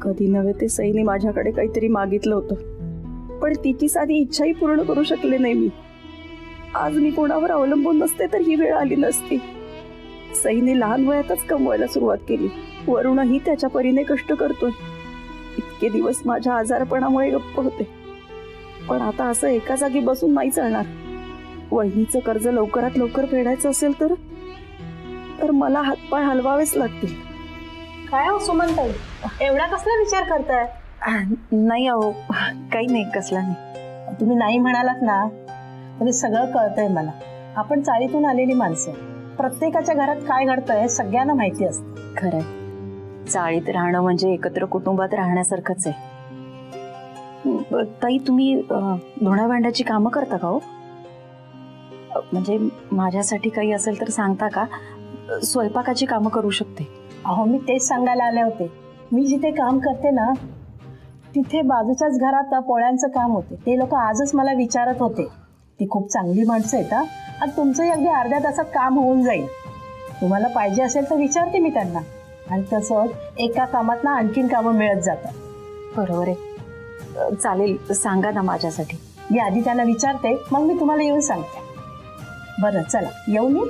कधी नव्हे ते सईने माझ्याकडे काहीतरी मागितलं होतं, पण तिची साधी इच्छाही पूर्ण करू शकले नाही मी. आज मी कोणावर अवलंबून नसते तर ही वेळ आली नसती. सईने लहान वयातच कमवायला सुरुवात केली. वरुणही त्याच्या परीने कष्ट करतोय. इतके दिवस माझ्या आजारपणामुळे गप्प होते, पण आता असं एका जागी बसून नाही चालणार. वहिनीचं कर्ज लवकरात लवकर फेडायचं असेल तर मला हातपाय हलवावेच लागतील. काय हो सुमनताई, एवढा कसला विचार करताय? नाही अहो, काही नाही, कसला नाही. तुम्ही नाही म्हणालात ना तरी सगळं कळतंय मला. आपण चाळीतून आलेली माणसं, प्रत्येकाच्या घरात काय घडतंय सगळ्यांना माहिती असतं. खरंय, चाळीत राहणं म्हणजे एकत्र कुटुंबात राहण्यासारखंच आहे. ताई, तुम्ही धुण्या भांड्याची कामं करता का हो? म्हणजे माझ्यासाठी काही असेल तर सांगता का? स्वयंपाकाची कामं करू शकते. अहो, मी तेच सांगायला आले होते. मी जिथे काम करते ना तिथे बाजूच्याच घरात पोळ्यांचं काम होते. ते लोक आजच मला विचारत होते. ती खूप चांगली माणसं आहेत हा, आणि तुमचंही अगदी अर्ध्या तासात काम होऊन जाईल. तुम्हाला पाहिजे असेल तर विचारते मी त्यांना. आणि तसंच एका कामात ना आणखीन कामं मिळत जातात. बरोबर आहे, चालेल, सांगा ना माझ्यासाठी. मी आधी त्यांना विचारते, मग मी तुम्हाला येऊन सांगते. बरं, चला येऊ मी.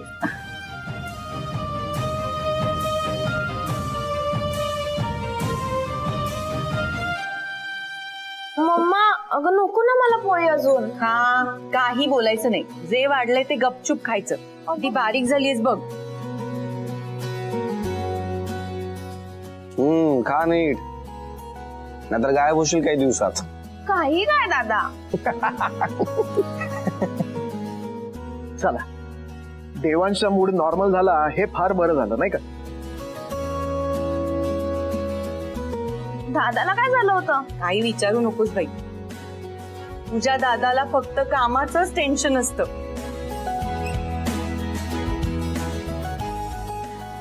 मम्मा, अगं नको ना मला पोळी अजून. हा, काही बोलायचं नाही. जे वाढलंय ते गपचूप खायचं. ती बारीक झालीस बघ. खा नीट, नाहीतर गायब होशील काही दिवसात. काही काय दादा. चला, देवांचा मूड नॉर्मल झाला हे फार बरं झालं नाही का? दादाला काय झालं होतं? काही विचारू नकोस बाई. तुझ्या दादाला फक्त कामाचंच टेन्शन असतं.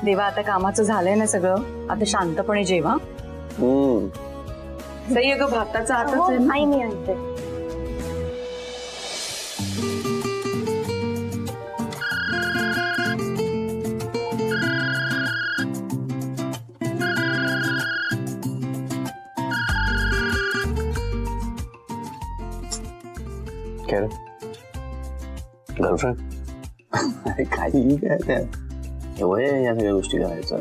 देवा, आता कामाचं झालंय ना सगळं, आता शांतपणे जेवा. सई, अगं भाताचा आताच आहे ना? नाही, मी आणते. काय गर्लफ्रेंड? काही काय त्या वय या सगळ्या गोष्टी करायचं.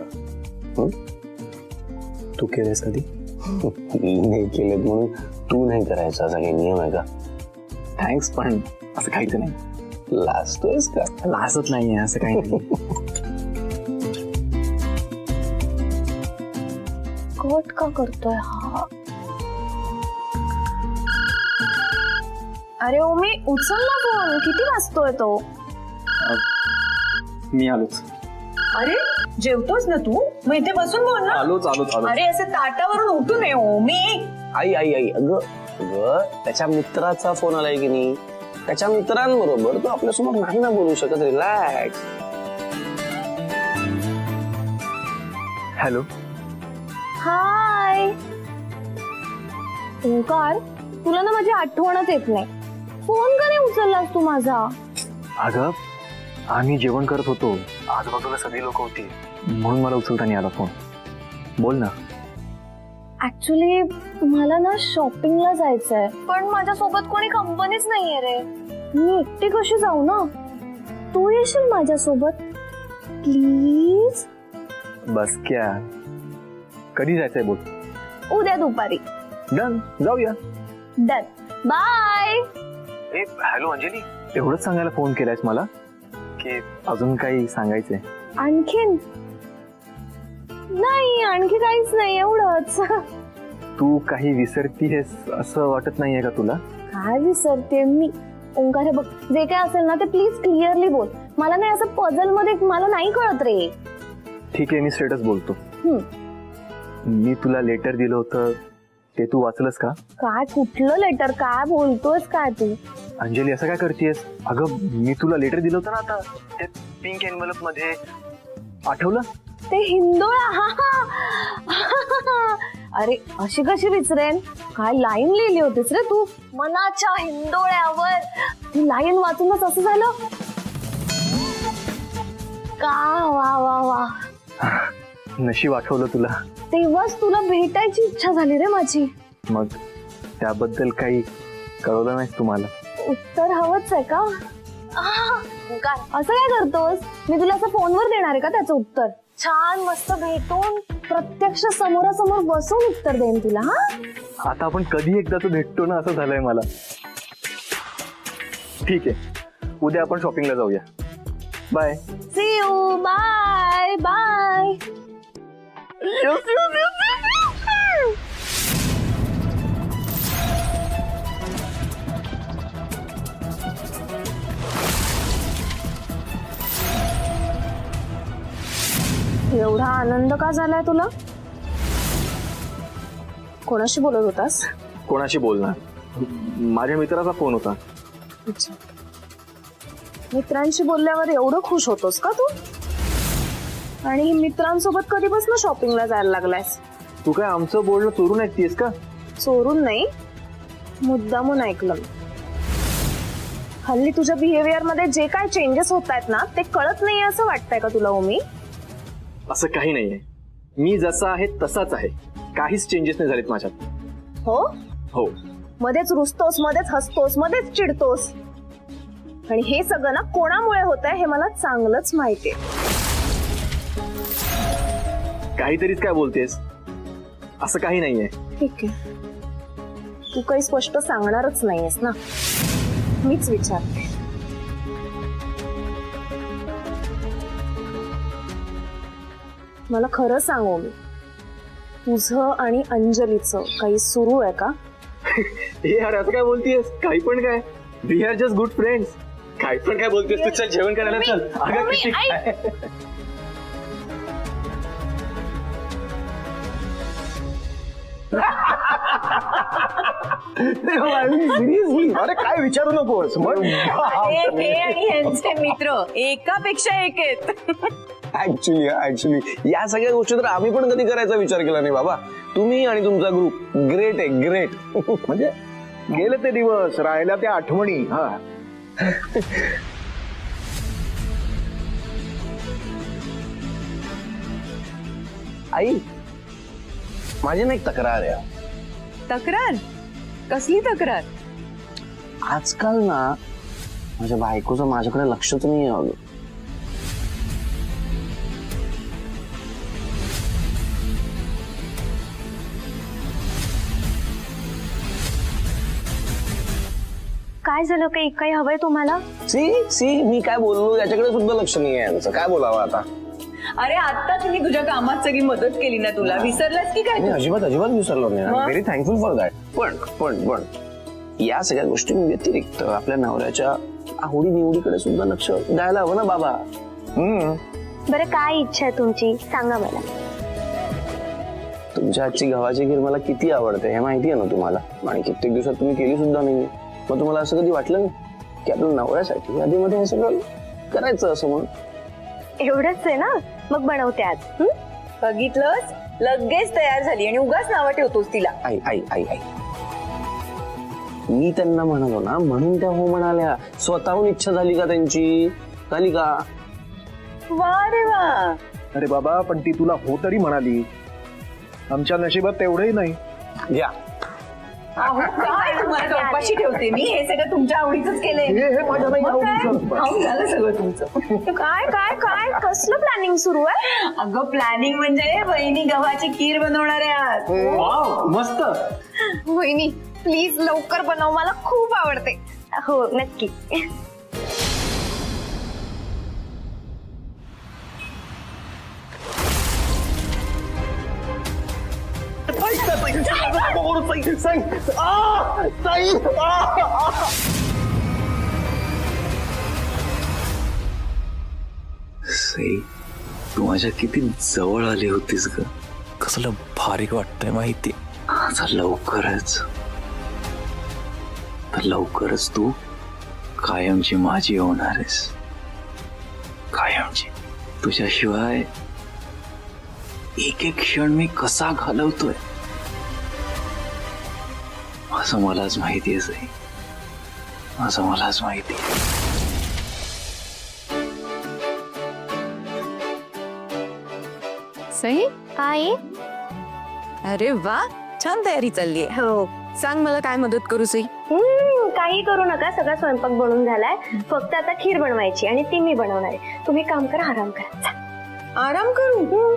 तू केलंस कधी? नाही केलं म्हणून तू नाही करायचा असा काही नियम आहे का? थँक्स, पण असं काहीच नाही. लाजतोयस का? लाजत नाहीये, असं काही नाही. कट का करतोय हा? अरे ओ, मी उचल ना फोन. किती वाजतोय तो? मी आलोच. अरे, जेवतोस ना तू? मग इथे बसून बोल ना. आलोच. अरे, असे ताटावरून उठू नये हो. मी आई आई आई अगं अगं, त्याच्या मित्राचा फोन आलाय की नाही, त्याच्या मित्रांबरोबर तो आपल्यासमोर नाही ना बोलू शकत. रिलॅक्स. हॅलो. हाय ओंकार, तुला ना माझी आठवणच येत नाही. फोन का नाही उचललास तू माझा? अगं, आम्ही जेवण करत होतो, आजूबाजूला सगळी लोक होती, म्हणून मला उचलता नाही आला फोन. बोल ना. ऍक्च्युली मला ना शॉपिंगला जायचंय, पण माझ्यासोबत कोणी कंपनीच नाहीये रे. मी एकटी कशी जाऊ ना? तू येशील माझ्यासोबत प्लीज? बस क्या, कधी जायचंय बोल. उद्या दुपारी. डन, जाऊया. Done, bye. हॅलो अंजली, एवढंच सांगायला फोन केलायस मला की अजून काही सांगायचंय? आणखीन नाही, आणखी काहीच नाही, एवढंच. तू काही विसरतीयस असं वाटत नाहीये का तुला? काय विसरते मी? ओंकार, हे बघ, जे काय असेल ना ते प्लीज क्लिअरली बोल. मला नाही असं पझल मध्ये मला नाही कळत रे. ठीक आहे, मी स्टेटस बोलतो. मी तुला लेटर दिलं होतं ते तू वाचलंस का? काय? कुठलं लेटर? काय बोलतोयस काय तू? अंजली, असं काय करतेयस? अगं, मी तुला लेटर दिलं होतं ना आता, ते पिंक एनव्हलप मध्ये, आठवलं? ते हिंदोळा. अरे, अशी कशी विसरेन? काय लाईन लिहिली होतीस रे तू? मनाच्या हिंदोळ्यावर. ती लाईन वाचूनच असं झालं का? वा वा वा. नशीब आठवलं तुला. तेव्हाच तुला भेटायची इच्छा झाली रे माझी. मग त्याबद्दल काही कळवलं नाहीस तुम्हाला? उत्तर हवंच आहे का? असं काय करतोस? मी तुला असं फोनवर देणार आहे का त्याचं उत्तर? छान मस्त भेटून प्रत्यक्ष समोरासमोर बसून उत्तर देईन तुला. हा आता आपण कधी एकदाच भेटतो ना असं झालंय मला. ठीक आहे, उद्या आपण शॉपिंगला जाऊया. Bye. See you. Bye bye. एवढा आनंद का झालाय तुला? कोणाशी बोलत होतास? कोणाशी बोलणार? माझ्या मित्राचा फोन होता. अच्छा. मित्रांशी बोलल्यावर एवढं खुश होतोस का तू? आणि मित्रांसोबत कधीपासून शॉपिंगला जायला लागलायस? तू काय आमचं बोलणं चोरून ऐकतेस का? चोरून नाही, मुद्दामून ऐकलं. हल्ली तुझ्या बिहेवियर मध्ये जे काय चेंजेस होत आहेत ना ते कळत नाही असं वाटतंय का तुला ओमी? असं काही नाहीये, मी जसा आहे तसाच आहे. काहीच चेंजेस नाही झालेत माझ्यात. हो हो. मध्येच रुसतोस, मध्येच हसतोस, मध्येच चिडतोस. आणि हे सगळं ना कोणामुळे होत आहे हे मला चांगलंच माहितीये. काहीतरीच काय बोलतेस? असं काही नाहीये. ठीक आहे, तू काही स्पष्ट सांगणारच नाहीयेस ना, मीच विचारते. मला खरं सांगू मी, तुझं आणि अंजलीचं काही सुरू आहे का? हे यार असं काय बोलतेस? काही पण काय, we are just good friends. काही पण काय बोलतेस तू? चल जेवण करायला चल. अगं किती काय. अरे काय विचारू नकोस. हे आणि ह्यांचे मित्र एकापेक्षा एक आहेत. ऍक्च्युली या सगळ्या गोष्टी तर आम्ही पण कधी करायचा विचार केला नाही बाबा. तुम्ही आणि तुमचा ग्रुप ग्रेट आहे, ग्रेट. म्हणजे गेले ते दिवस, राहिल्या त्या आठवणी. हा आई, माझी ना एक तक्रार आहे. तक्रार? कसली तक्रार? आजकाल ना माझ्या बायकोचं माझ्याकडे लक्षच नाही आहे. काय झालं? काही हवंय तुम्हाला? सी मी काय बोललो याच्याकडे सुद्धा लक्ष नाही आहे यांचं. काय बोलावं आता? अरे आत्ताच मी तुझ्या कामात सगळी मदत केली ना तुला, विसरलास की काय? मी अजिबात विसरलो नाही. मग? Very thankful for that. पण या सगळ्या गोष्टी व्यतिरिक्त आपल्या नवऱ्याच्या आवडी निवडीकडे सुद्धा लक्ष द्यायला हवं ना बाबा. बरं, काय इच्छा आहे तुमची सांगा मला. तुमच्या हातची गव्हाची खीर मला किती आवडते हे माहिती आहे ना तुम्हाला, आणि कित्येक दिवसात तुम्ही केली सुद्धा नाही. मग तुम्हाला असं कधी वाटलं नाही की आपल्या नवऱ्यासाठी आधीमध्ये हे सगळं करायचं असं म्हणून? एवढंच आहे ना, मग बनवते आज. बघितलंस, लगेच तयार झाली आणि उगाच नावं ठेवतोस तिला. आई मी त्यांना म्हणालो ना म्हणून त्या हो म्हणाल्या. स्वतःहून इच्छा झाली का त्यांची? झाली का? वा रे वा. अरे बाबा, पण ती तुला हो तरी म्हणाली. आमच्या नशिबात तेवढंही नाही. घ्या. अहो, काय तुम्हाला गप्पाशी ठेवते मी, हे सगळं तुमच्या आवडीच केलंय. हे माझ्या नाही मग काय? आवडीचं. खाऊन झालं सगळं तुमचं. काय काय काय कसलं प्लॅनिंग सुरू आहे? अगं प्लॅनिंग म्हणजे वहिनी गव्हाची खीर बनवणार आहे आज. वाव, मस्त. वहिनी प्लीज लवकर बनव, मला खूप आवडते. हो नक्की. तू माझ्या किती जवळ आली होतीस ग. कसलं भारी वाटतंय माहिती. आता लवकरच तू कायमची माझी होणार आहेस. कायमची. तुझ्याशिवाय एक एक क्षण मी कसा घालवतोय असं मलाच माहिती आहे सई. असं मलाच माहिती आहे. सई आई अरे वा, छान तयारी चालली आहे. हो, सांग मला काय मदत करू सई? काही करू नका, सगळा स्वयंपाक बनवून झालाय. फक्त आता खीर बनवायची आणि ती मी बनवणार आहे. तुम्ही काम करा, आराम करा. आराम करू?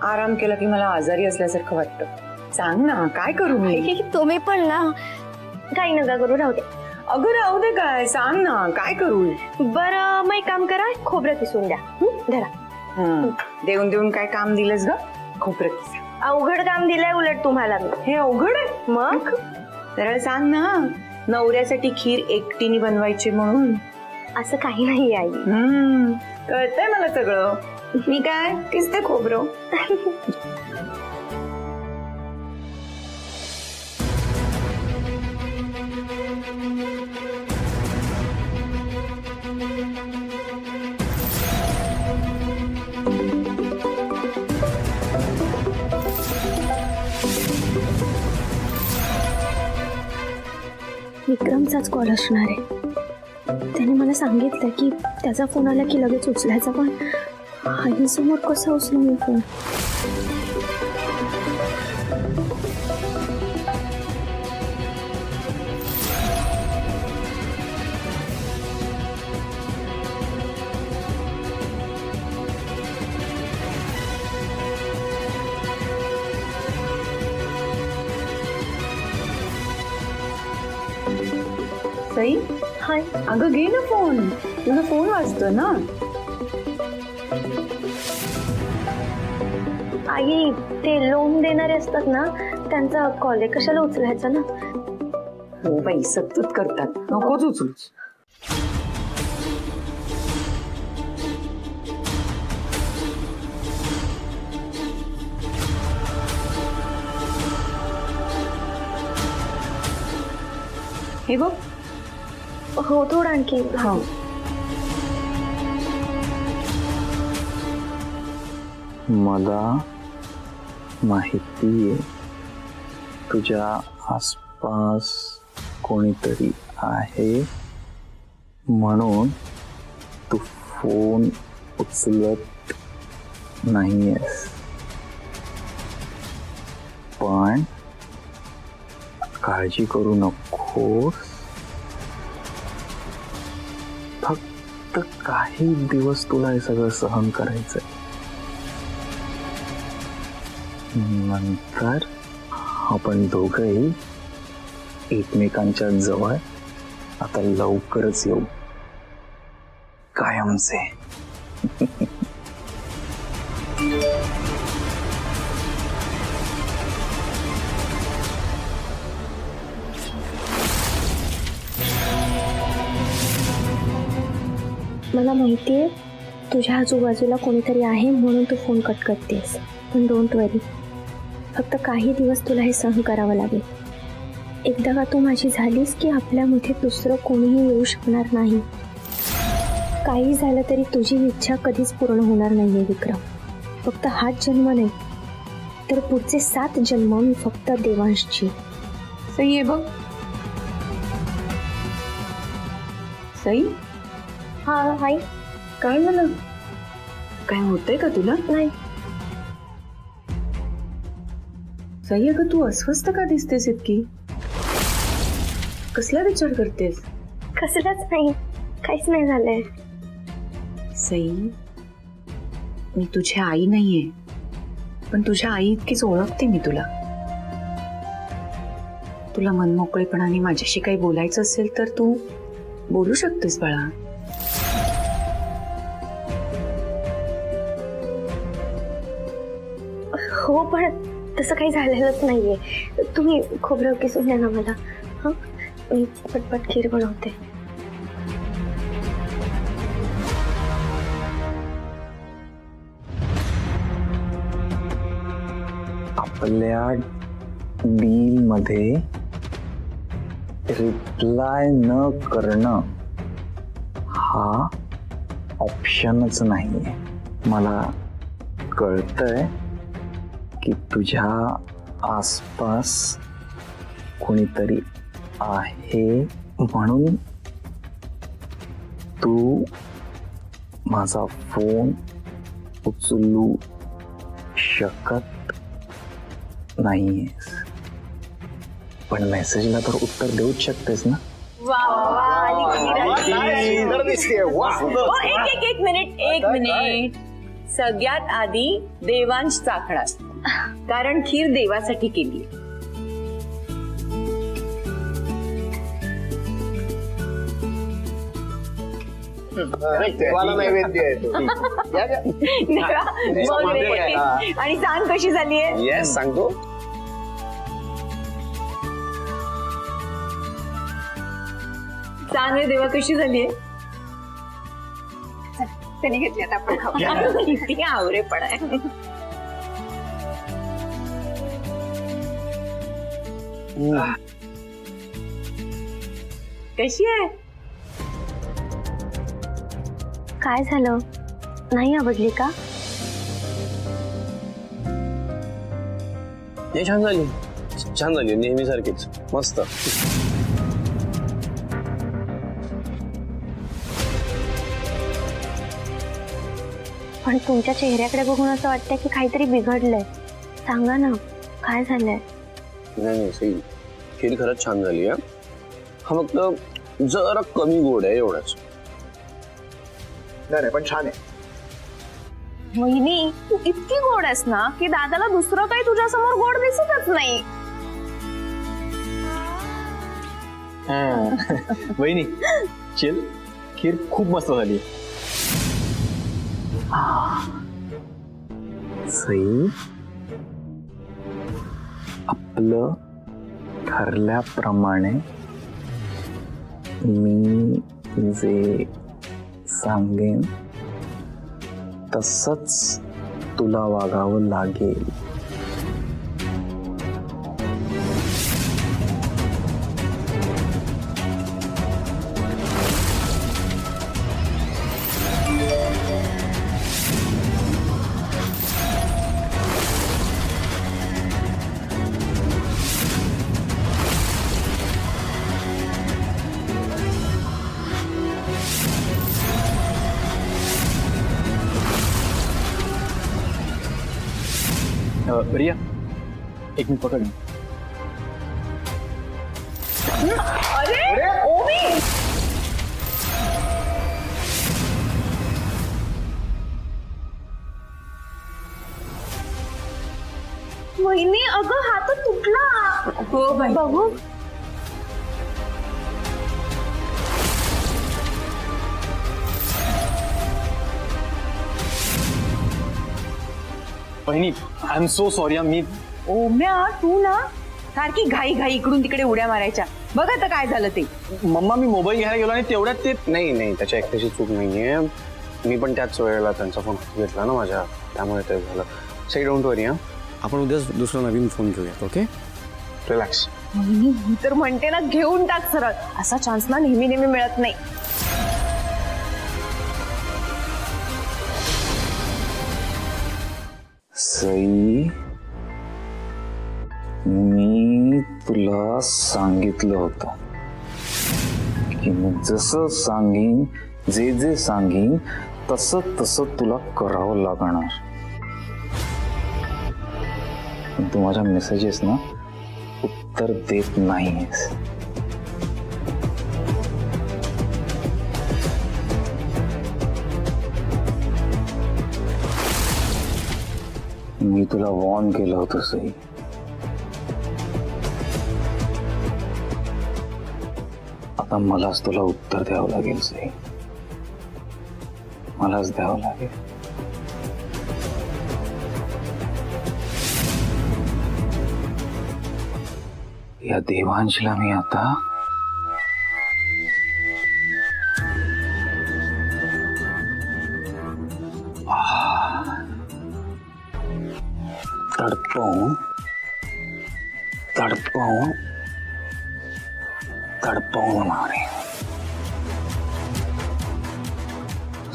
आराम केला की मला आजारी असल्यासारखं वाटतं. सांग ना, काय करू मी? तुम्ही पण ना काही नका करू, राहू दे. अगं राहू दे काय, सांग ना काय करू? बरं मग एक काम करा, खोबरं किसून द्या. धरा. देऊन देऊन काय काम दिलंस ग? खोबरं किसा. अवघड काम दिलंय उलट तुम्हाला मी. हे अवघड आहे मग सरळ सांग ना. नवऱ्यासाठी खीर एकटीने बनवायची म्हणून. असं काही नाही आई. कळतंय मला सगळं. मी काय किसते खोबरं. विक्रमचाच कॉल असणार आहे. त्याने मला सांगितलं की त्याचा फोन आला की लगेच उचलायचा, पण आईसमोर कसा उचलू मी फोन? सई, हाय. अगं घे ना फोन. तुझा फोन वाजतो ना. आई, ते लोन देणारे असतात ना, त्यांचा कॉल आहे, कशाला उचलायचा ना. हो बाई, सतत करतात. नकोच उचलूच. हे बघ. हो, थोडं आणखी. हो. मला माहिती आहे तुझ्या आसपास कोणीतरी आहे म्हणून तू फोन उचलत नाहीयेस, पण काळजी करू नकोस. फक्त काही दिवस तुला हे सगळं सहन करायचंय. नंतर आपण दोघंही एकमेकांच्या जवळ आता लवकरच येऊ, कायमचे. मला माहितीये तुझ्या आजूबाजूला कोणीतरी आहे म्हणून तू फोन कट करतेस, पण डोंट वरी. फक्त काही दिवस तुला हे सहन करावं लागेल. एकदा का तू माझी झालीस की आपल्यामध्ये दुसरं कोणीही येऊ शकणार नाही. काही झालं तरी तुझी इच्छा कधीच पूर्ण होणार नाहीये विक्रम. फक्त हाच जन्म नाही तर पुढचे 7 जन्म मी फक्त देवांशची. सई, हे बघ. सई, हा आई. काय झालं? काय होतंय का तुला? नाही. सई, अगं तू अस्वस्थ का दिसतेस इतकी? कसला विचार करतेस? कसलाच नाही, काहीच नाही झालंय. सई, मी तुझी आई नाहीये, पण तुझ्या आई इतकीच ओळखते मी तुला. तुला मनमोकळेपणाने माझ्याशी काही बोलायचं असेल तर तू बोलू शकतेस बाळा. हो, पण तसं काही झालेलंच नाहीये. तुम्ही खोबरं किसून द्या ना मला. हं, मी पटपट खीर बनवते. आपल्या डील मध्ये रिप्लाय न करणं हा ऑप्शनच नाहीये. मला कळतंय की तुझ्या आसपास कोणीतरी आहे म्हणून तू माझा फोन उचलू शकत नाहीयेस, पण मेसेजला तर उत्तर देऊच शकतेस ना. एक मिनिट सगळ्यात आधी देवांश चाखणार, कारण खीर देवासाठी केली. आणि सांग कशी झालीये. येस सांगतो. सांग रे देवा कशी झालीये. त्याने घेतली आता आपण खाऊ. किती आवरे पण आहे. कशी आहे. काय झालं, नाही आवडली का? हे छान झाली, छान झाली, नेहमीसारखीच मस्त. पण तुमच्या चेहऱ्याकडे बघून असं वाटतंय की काहीतरी बिघडलंय. सांगा ना, काय झालंय. नाही सई, खीर खरंच छान झाली. हा फक्त जरा कमी गोड आहे एवढंच. नाही पण छान आहे. वहिनी, तू इतकी गोड आहेस ना की दादाला दुसरं काही तुझ्या समोर गोड दिसतच नाही. वहिनी चिल, खीर खूप मस्त झाली. सई, आपलं ठरल्याप्रमाणे मी जे सांगेन तसंच तुला वागावं लागेल. रिया, एक मिनिट पकड. वहिनी, अगं हात तुटला. हो बाई. बघू. वहिनी, आय एम सो सॉरी. मी ओम्या, तू ना सारखी घाई घाई इकडून तिकडे उड्या मारायच्या. बघ आता काय झालं ते. मम्मा, मी मोबाईल घ्यायला गेलो आणि तेवढ्यात ते. नाही त्याच्या एकट्याची चूक नाहीये. मी पण त्याच वेळेला त्यांचा फोन घेतला ना माझ्या, त्यामुळे ते झालं. Sai don't worry. हा आपण उद्याच दुसरा नवीन फोन घेऊयात. Okay, relax. मी तर म्हणते ना, घेऊन टाक सरळ. असा चान्स ना नेहमी नेहमी मिळत नाही. सई, मी तुला सांगितलं होतं की मी जसं सांगीन, जे सांगीन तसं तसं तुला करावं लागणार. पण तू माझ्या मेसेजेस ना उत्तर देत नाहीयेस. मी तुला वॉर्न केलं होतं सई. आता मलाच तुला उत्तर द्यावं लागेल सई, मलाच द्यावं लागेल. या देवांशला मी आता तडपावून मारे.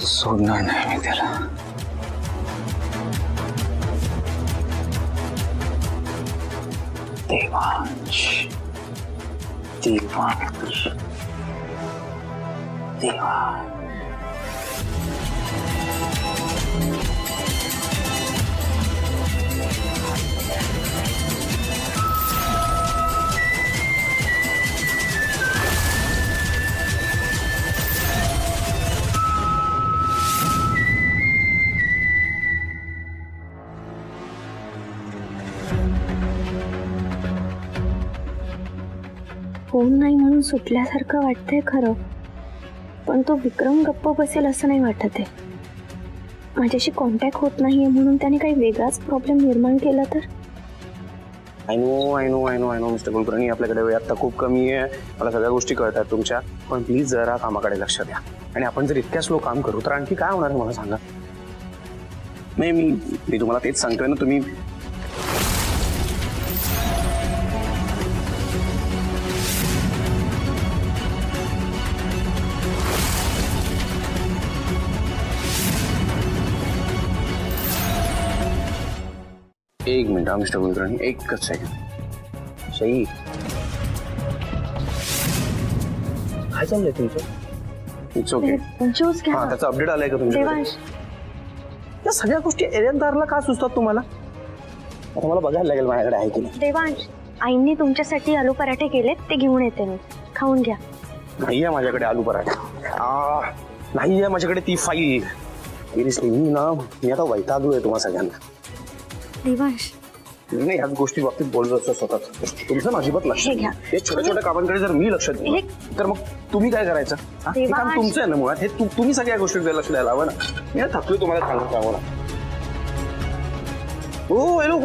सोडणार नाही मी त्याला. देवांश, देवांश, देवांश. फोन नाही म्हणून सुटल्यासारखं वाटतंय खरं, पण तो विक्रम गप्प बसेल असं नाही वाटत आहे. माझ्याशी कॉन्टॅक्ट होत नाहीये म्हणून त्याने काही वेगळाच प्रॉब्लेम निर्माण केला तर. आय नो मिस्टर कुलकर्णी, आपल्याकडे वेळ आता खूप कमी आहे. मला सगळ्या गोष्टी कळतात तुमच्या, पण प्लीज जरा कामाकडे लक्ष द्या. आणि आपण जर इतक्या स्लो काम करू तर आणखी काय होणार आहे मला सांगा. नाही मी तुम्हाला तेच सांगतोय ना. तुम्ही एक मिनिट मिस्टर कुलकर्णी, एकच सेकंड. सई, काय चाललंय तुमचं? It's okay. ज्यूस घ्या. हा, त्याचा अपडेट आलाय का तुमच्या? देवांश, या सगळ्या गोष्टी एरियनदारला का सुचतात तुम्हाला? आता मला बघायला लागेल माझ्याकडे आहे की नाही. देवांश, आईंनी तुमच्यासाठी आलू पराठे केलेत, ते घेऊन येते मी, खाऊन घ्या. नाही आहे माझ्याकडे आलू पराठा. नाही आहे माझ्याकडे ती फाईल. सिरियसली मी आता वैतागलोय तुम्हा सगळ्यांना. देवांश, नाही ह्याच गोष्टी बाबतीत बोलत असतो स्वतःच. तुमचं ना अजिबात लक्ष हे नाही. घ्या. हे छोट्या छोट्या कामांकडे जर मी लक्ष दिलं तर मग तुम्ही काय करायचं? हे काम तुमचं आहे ना मुळात. हे तुम्ही सगळ्या गोष्टीकडे लक्ष द्यायला हवं ना. मी ना थकलोय तुम्हाला सांगू ना. हो हॅलो,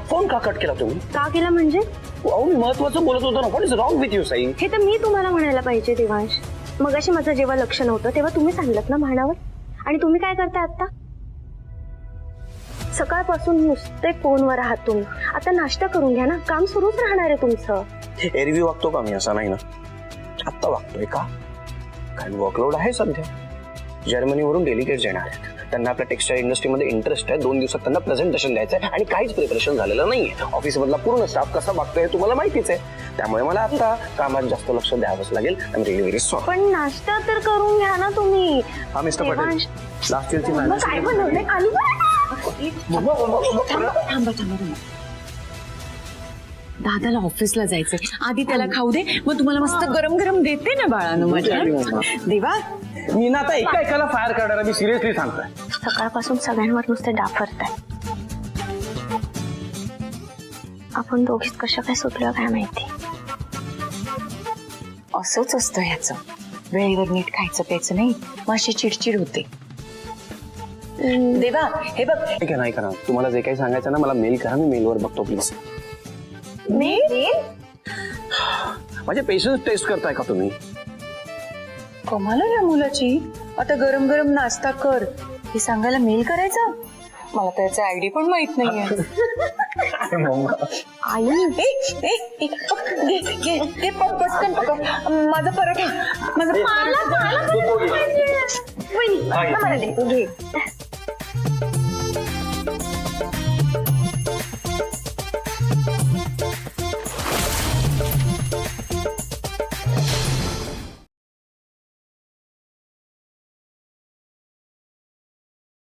फोन का कट केला तुम्ही? का केलं म्हणजे? अहो मी महत्वाचं बोलत होतो ना. What is wrong with you Sai? हे तर मी तुम्हाला म्हणायला पाहिजे देवांश. मगाशी माझं जेव्हा लक्ष नव्हतं तेव्हा तुम्ही सांगलत ना भांडावर, आणि तुम्ही काय करताय आता? सकाळपासून नुसते फोनवर आहात तुम्ही. आता नाश्ता करून घ्या ना, काम सुरूच राहणार आहे तुमचं. एरवी वागतो का मी? असा नाही ना. आत्ता वागतोय का? काही वर्कलोड आहे सध्या. जर्मनीवरून डेलिगेट्स येणार आहेत. त्यांना आपल्या टेक्सटाईल इंडस्ट्रीमध्ये इंटरेस्ट आहे. 2 दिवसात त्यांना प्रेझेंटेशन द्यायचं आहे आणि काहीच प्रिपरेशन झालेलं नाहीये. ऑफिसमधला पूर्ण स्टाफ कसा वागतोय तुम्हाला माहितीच आहे. त्यामुळे मला आता कामात जास्त लक्ष द्यावंच लागेल. I am really very sorry. पण नाश्ता तर करून घ्या ना तुम्ही. हा मिस्टर पटेल, लास्ट इयरची मग काय बनवलंय? आलू दादाला ऑफिसला जायचंय, आधी त्याला खाऊ दे, मग तुम्हाला मस्त गरम गरम देते ना बाळानं माझ्या. देवा, मी ना आता एकाला फायर करणार. मी सिरियसली सांगतोय. सकाळपासून सगळ्यांवर नुसते डाफरताय. आपण दोघीच कशा काय सुटलो काय माहिती. असंच असतं ह्याचं. वेळेवर नीट खायचं प्यायचं नाही, मग अशी चिडचिड होते. देवा, हे बघ. ठीक आहे, नाही करा. तुम्हाला जे काही सांगायचं ना मला मेल करा. मी मेलवर बघतो प्लीज. माझे पेशन्स टेस्ट करताय का तुम्ही? कमाल आहे या मुलाची. आता गरम गरम नाश्ता कर हे सांगायला मेल करायचा. मला त्याचा आयडी पण माहित नाहीये. पटकन पकड माझा पराठा. माझा